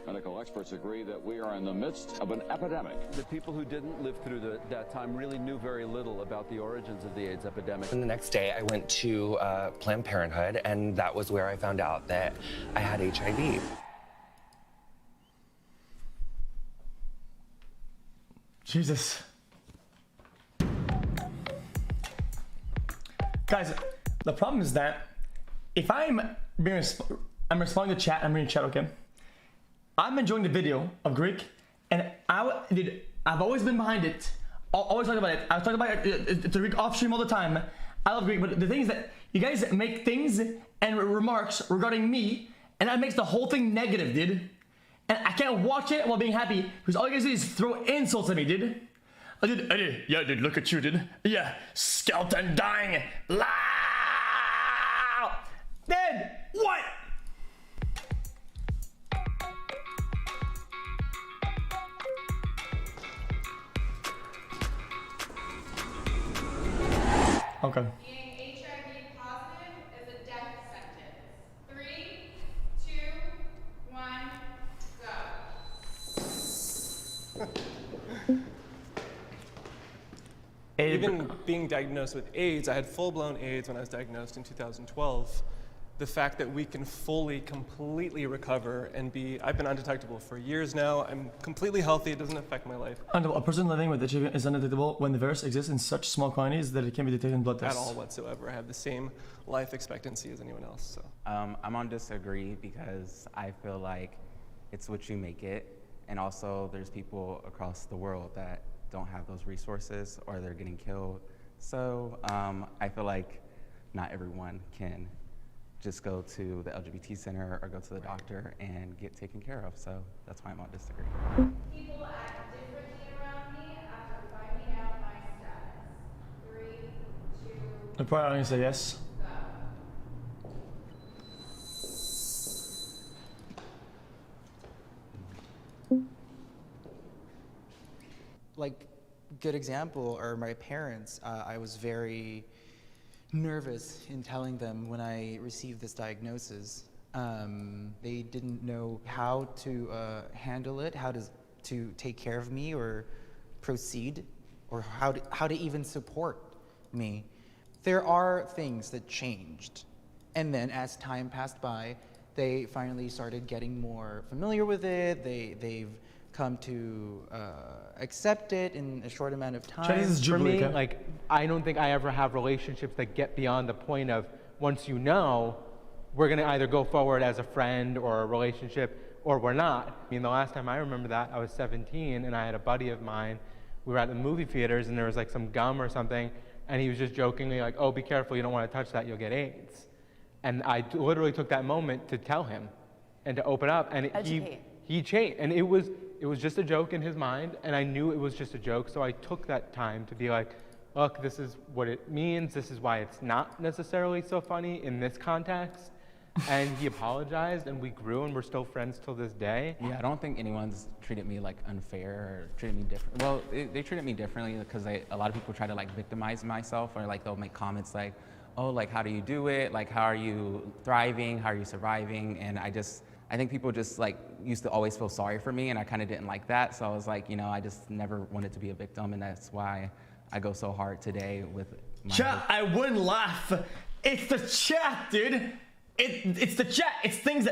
Medical experts agree that we are in the midst of an epidemic. The people who didn't live through that time really knew very little about the origins of the AIDS epidemic. And the next day, I went to Planned Parenthood, and that was where I found out that I had HIV. Jesus. Guys, the problem is that if I'm responding to chat, I'm reading chat, okay? I'm enjoying the video of Greek, and I've always been behind it. Always talked about it. I was talking about it to Greek off stream all the time. I love Greek, but the thing is that you guys make things and remarks regarding me, and that makes the whole thing negative, dude. And I can't watch it while being happy, because all you guys do is throw insults at me, dude. Yeah, dude, look at you, dude. Yeah, skeleton dying. Loud. Dude, what? Okay. Being HIV positive is a death sentence. 3, 2, 1, go. Even being diagnosed with AIDS, I had full-blown AIDS when I was diagnosed in 2012. The fact that we can fully, completely recover and I've been undetectable for years now. I'm completely healthy. It doesn't affect my life. A person living with HIV is undetectable when the virus exists in such small quantities that it can be detected in blood tests. At all whatsoever. I have the same life expectancy as anyone else. So. I'm on disagree because I feel like it's what you make it. And also there's people across the world that don't have those resources or they're getting killed. So I feel like not everyone can just go to the LGBT center or go to the doctor and get taken care of. So that's why I'm on disagree. People act differently around me after finding out my status. 3, 2, I'm probably going to say yes. Like, good example are my parents. I was very nervous in telling them when I received this diagnosis. They didn't know how to handle it, how to take care of me or proceed, or how to even support me. There are things that changed. And then as time passed by, they finally started getting more familiar with it. They've come to accept it in a short amount of time. This is For Jubilee, me, okay? like, I don't think I ever have relationships that get beyond the point of once you know, we're gonna either go forward as a friend or a relationship, or we're not. I mean, the last time I remember that, I was 17 and I had a buddy of mine. We were at the movie theaters and there was like some gum or something, and he was just jokingly like, "Oh, be careful, you don't want to touch that, you'll get AIDS." And I literally took that moment to tell him and to open up, and he changed, and it was just a joke in his mind, and I knew it was just a joke, so I took that time to be like, look, this is what it means, this is why it's not necessarily so funny in this context. And he apologized, and we grew, and we're still friends till this day. Yeah, I don't think anyone's treated me like unfair or treated me different. Well, they treated me differently because a lot of people try to like victimize myself, or like they'll make comments like, oh, like how do you do it? Like how are you thriving? How are you surviving? And I think people just like used to always feel sorry for me, and I kind of didn't like that. So I was like, I just never wanted to be a victim, and that's why I go so hard today with my Chat, I wouldn't laugh. It's the chat, dude. It's the chat. It's things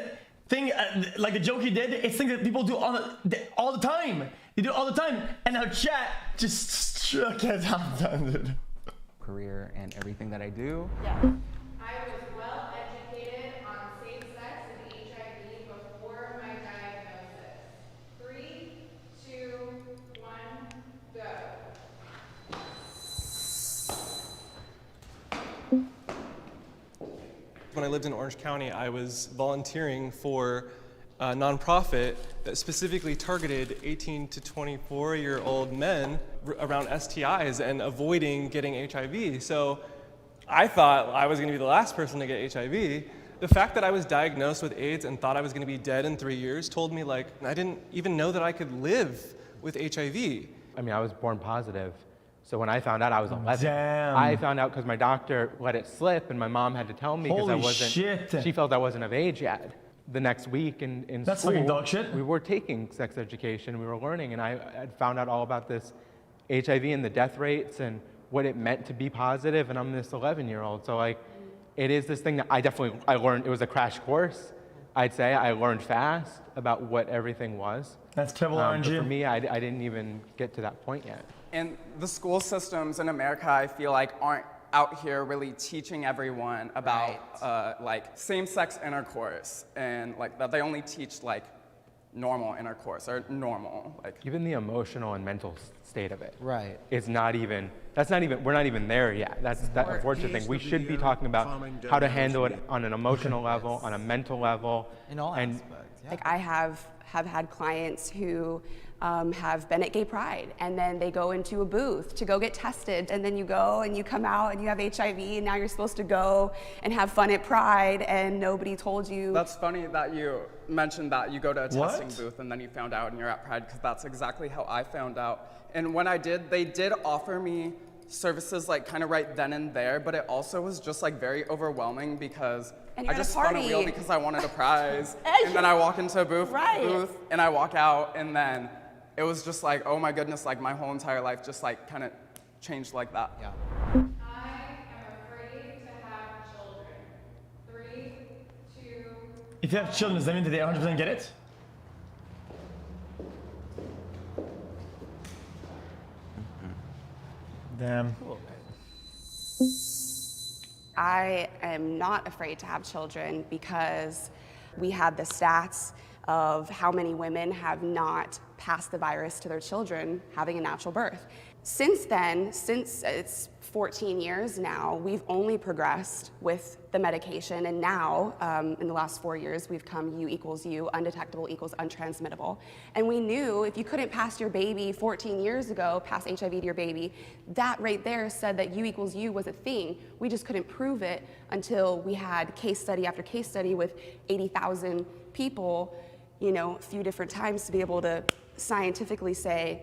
like the joke he did. It's things that people do all the time. They do it all the time, and now chat just struck it out, dude. career and everything that I do. Yeah. I was well educated on safe sex and HIV before my diagnosis. 3, 2, 1, go. When I lived in Orange County, I was volunteering for a nonprofit that specifically targeted 18 to 24-year-old men around STIs and avoiding getting HIV. So I thought I was gonna be the last person to get HIV. The fact that I was diagnosed with AIDS and thought I was gonna be dead in 3 years told me like, I didn't even know that I could live with HIV. I mean, I was born positive. So when I found out, I was 11. Damn. I found out because my doctor let it slip, and my mom had to tell me because I Holy wasn't. shit. She felt I wasn't of age yet. the next week in That's school, fucking dog shit. we were taking sex education, we were learning, and I had found out all about this HIV and the death rates and what it meant to be positive, and I'm this 11-year-old. So like, it is this thing that I learned, it was a crash course. I'd say I learned fast about what everything was. That's terrible But RNG. for me, I didn't even get to that point yet. And the school systems in America, I feel like, aren't out here really teaching everyone about like same-sex intercourse, and like that they only teach like normal intercourse or normal, like Even the emotional and mental state of it. Right. Is not even, we're not even there yet. That's that unfortunate thing. We should be talking about how to handle it on an emotional level, on a mental level. In all aspects. Yeah. Like I have had clients who have been at Gay Pride, and then they go into a booth to go get tested, and then you go and you come out and you have HIV, and now you're supposed to go and have fun at Pride, and nobody told you. That's funny that you mentioned that you go to a testing What? booth and then you found out and you're at Pride, because that's exactly how I found out. And when I did, they did offer me services like kind of right then and there, but it also was just like very overwhelming because And you're I at a just spun a party. wheel because I wanted a prize. And then I walk into a booth and I walk out, and then it was just like, oh my goodness, like my whole entire life just like kind of changed like that. Yeah. I am afraid to have children. 3, 2, If you have children, does that mean that they 100% get it? Damn. I am not afraid to have children because we have the stats of how many women have not passed the virus to their children having a natural birth. Since then, since it's 14 years now, we've only progressed with the medication, and now, in the last 4 years, we've come U equals U, undetectable equals untransmittable. And we knew if you couldn't pass your baby 14 years ago, pass HIV to your baby, that right there said that U equals U was a thing. We just couldn't prove it until we had case study after case study with 80,000 people, you know, a few different times to be able to scientifically say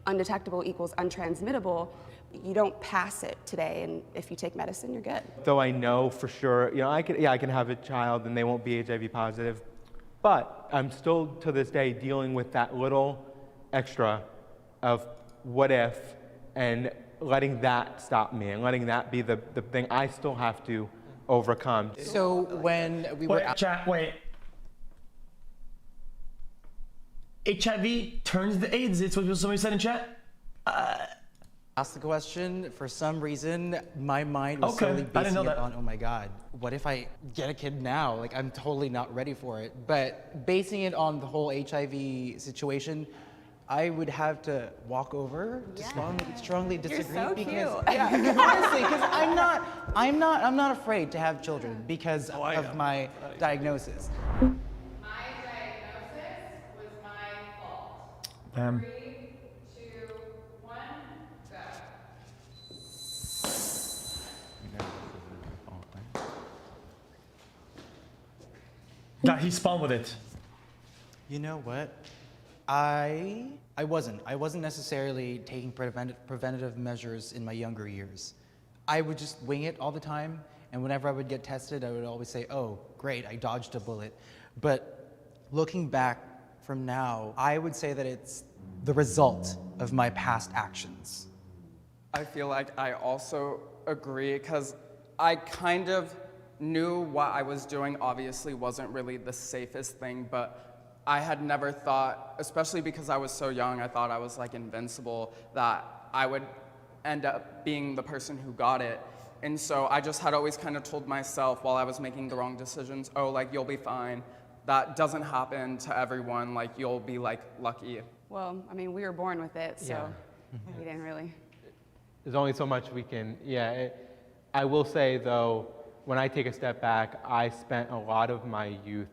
undetectable equals untransmittable. You don't pass it today, and if you take medicine, you're good. Though I know for sure, you know, I can have a child and they won't be HIV positive, but I'm still to this day dealing with that little extra of what if, and letting that stop me and letting that be the thing I still have to overcome. So when we were Wait, chat, wait. HIV turns to AIDS. It's what somebody said in chat. asked the question, for some reason, my mind was Okay, solely I didn't know basing it that. on, oh my God, what if I get a kid now? Like, I'm totally not ready for it. But basing it on the whole HIV situation, I would have to walk over to strongly disagree. so because, cute. Yeah, honestly, because I'm not afraid to have children because of my diagnosis. my diagnosis was my fault. Damn. 3, 2, 1, go. Yeah, he spawned with it. You know what? I wasn't necessarily taking preventative measures in my younger years. I would just wing it all the time, and whenever I would get tested, I would always say, oh, great, I dodged a bullet. But looking back from now, I would say that it's the result of my past actions. I feel like I also agree, because I kind of knew what I was doing obviously wasn't really the safest thing, but I had never thought, especially because I was so young, I thought I was like invincible, that I would end up being the person who got it. And so I just had always kind of told myself while I was making the wrong decisions, oh, like, you'll be fine. That doesn't happen to everyone, like, you'll be like lucky. Well, I mean, we were born with it, so Yeah. we didn't really. There's only so much we can, I will say though, when I take a step back, I spent a lot of my youth,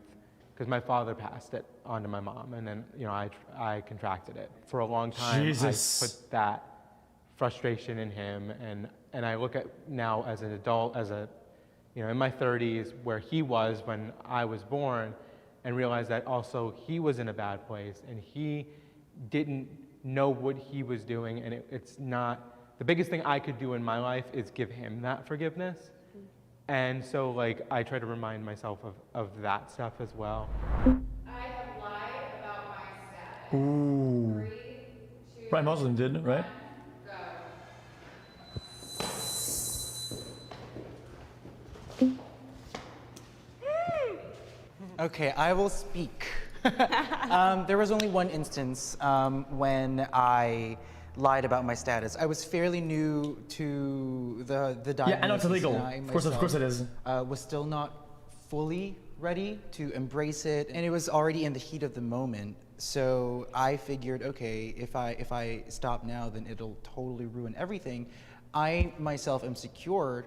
because my father passed it on to my mom, and then, you know, I contracted it. For a long time, Jesus. I put that frustration in him, and I look at now as an adult, in my 30s, where he was when I was born, and realize that also he was in a bad place, and he didn't know what he was doing, and it's not, the biggest thing I could do in my life is give him that forgiveness. And so like I try to remind myself of that stuff as well. I have lied about my status. Ooh. 3, 2, Brian Muslim did, right? 1, go. Okay, I will speak. There was only one instance when I lied about my status. I was fairly new to the diagnosis. Yeah, I know it's illegal. Of course it is. Was still not fully ready to embrace it, and it was already in the heat of the moment. So I figured, okay, if I stop now, then it'll totally ruin everything. I myself am secured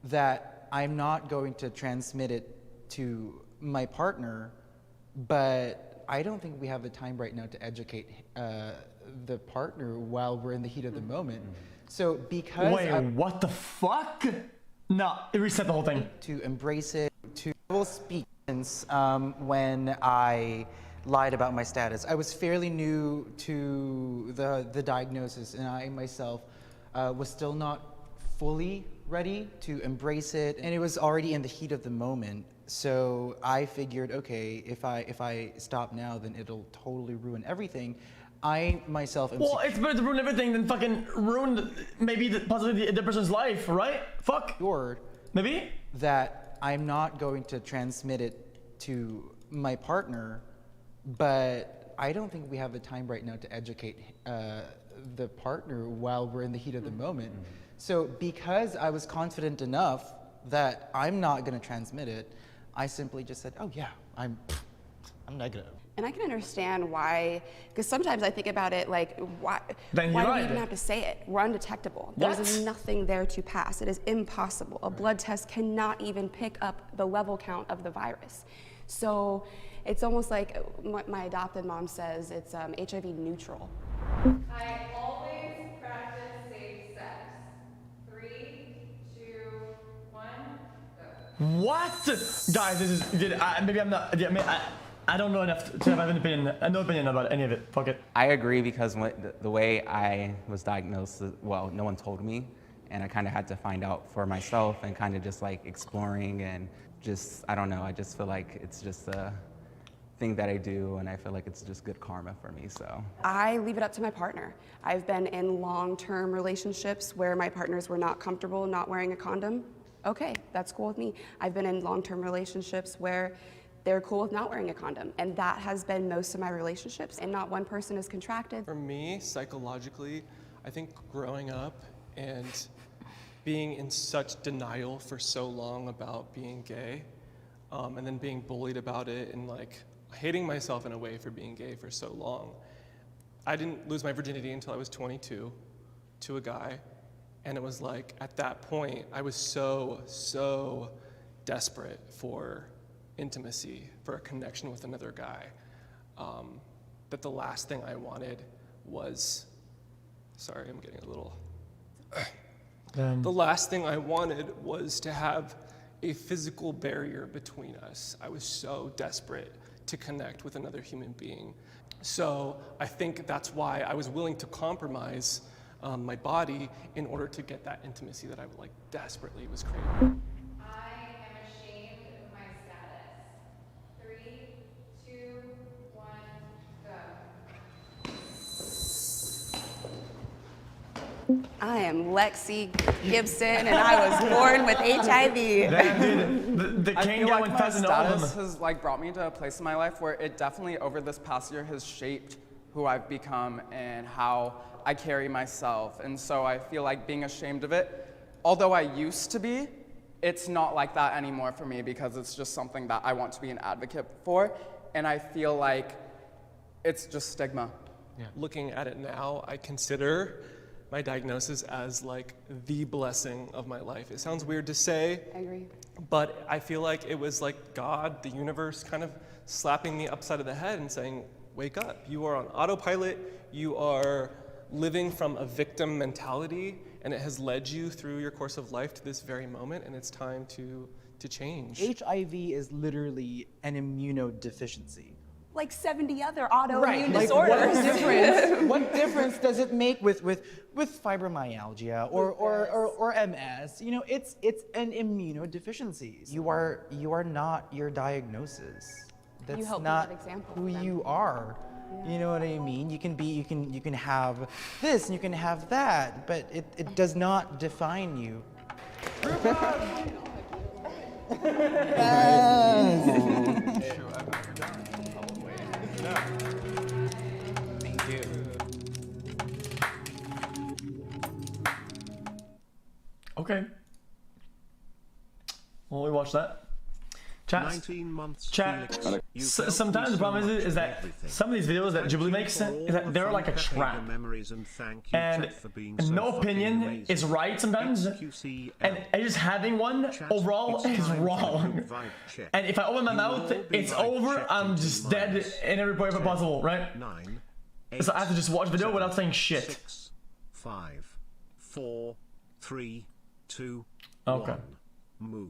that I'm not going to transmit it to my partner, but I don't think we have the time right now to educate the partner while we're in the heat of the moment. So because Wait, what the fuck? No, it reset the whole thing. To embrace it, I will speak since when I lied about my status. I was fairly new to the diagnosis, and I myself was still not fully ready to embrace it, and it was already in the heat of the moment. So I figured, okay, if I stop now, then it'll totally ruin everything. I myself am it's better to ruin everything than fucking ruin possibly the person's life, right? Fuck. Secured maybe that I'm not going to transmit it to my partner, but I don't think we have the time right now to educate the partner while we're in the heat of the moment. So because I was confident enough that I'm not going to transmit it, I simply just said, oh yeah, I'm negative. And I can understand why, because sometimes I think about it like, why do we even have to say it? We're undetectable. There's nothing there to pass. It is impossible. A blood test cannot even pick up the level count of the virus. So it's almost like what my adopted mom says, it's HIV neutral. I always practice safe sex. 3, 2, 1, go. What? Guys, this is maybe I'm not. I don't know enough to have an opinion. No opinion about any of it. Fuck it. I agree because the way I was diagnosed, well, no one told me, and I kind of had to find out for myself and kind of just like exploring and just, I don't know, I just feel like it's just a thing that I do, and I feel like it's just good karma for me, so. I leave it up to my partner. I've been in long-term relationships where my partners were not comfortable not wearing a condom. Okay, that's cool with me. I've been in long-term relationships where they're cool with not wearing a condom, and that has been most of my relationships, and not one person is contracted. For me, psychologically, I think growing up and being in such denial for so long about being gay, and then being bullied about it and like hating myself in a way for being gay for so long. I didn't lose my virginity until I was 22 to a guy, and it was like at that point I was so desperate for intimacy, for a connection with another guy, that the last thing I wanted was, sorry, I'm getting a little, the last thing I wanted was to have a physical barrier between us. I was so desperate to connect with another human being. So I think that's why I was willing to compromise my body in order to get that intimacy that I like desperately was craving. I am Lexi Gibson, and I was born with HIV. I feel like my status has like brought me to a place in my life where it definitely over this past year has shaped who I've become and how I carry myself. And so I feel like being ashamed of it, although I used to be, it's not like that anymore for me because it's just something that I want to be an advocate for. And I feel like it's just stigma. Yeah. Looking at it now, I consider my diagnosis as like the blessing of my life. It sounds weird to say. I agree. But I feel like it was like God, the universe, kind of slapping me upside of the head and saying, wake up. You are on autopilot. You are living from a victim mentality, and it has led you through your course of life to this very moment, and it's time to change. HIV is literally an immunodeficiency. like 70 other autoimmune Right, like disorders. what difference does it make with fibromyalgia or MS? You know, it's an immunodeficiency. You are not your diagnosis. That's You help not be that example who for them. you are. You know what I mean? You can have this and you can have that, but it does not define you. Thank you. Okay. Well, we watch that. Chat. 19 months. Chat. Felix, you've helped Sometimes me the problem so is much that with some of these videos that Jubilee makes is that they're like a trap. memories and thank you, And chat, for being so no fucking opinion amazing. is right sometimes. xQcOW. And just having one Chat, overall it's is time for a wrong. good vibe check. And if I open my You mouth, will all be it's vibe over. checked I'm into just dead minus in every way 10, possible, right? 9, So I have to just watch video 7, without saying shit. 6, 5, 4, 3, 2, Okay. 1. Move.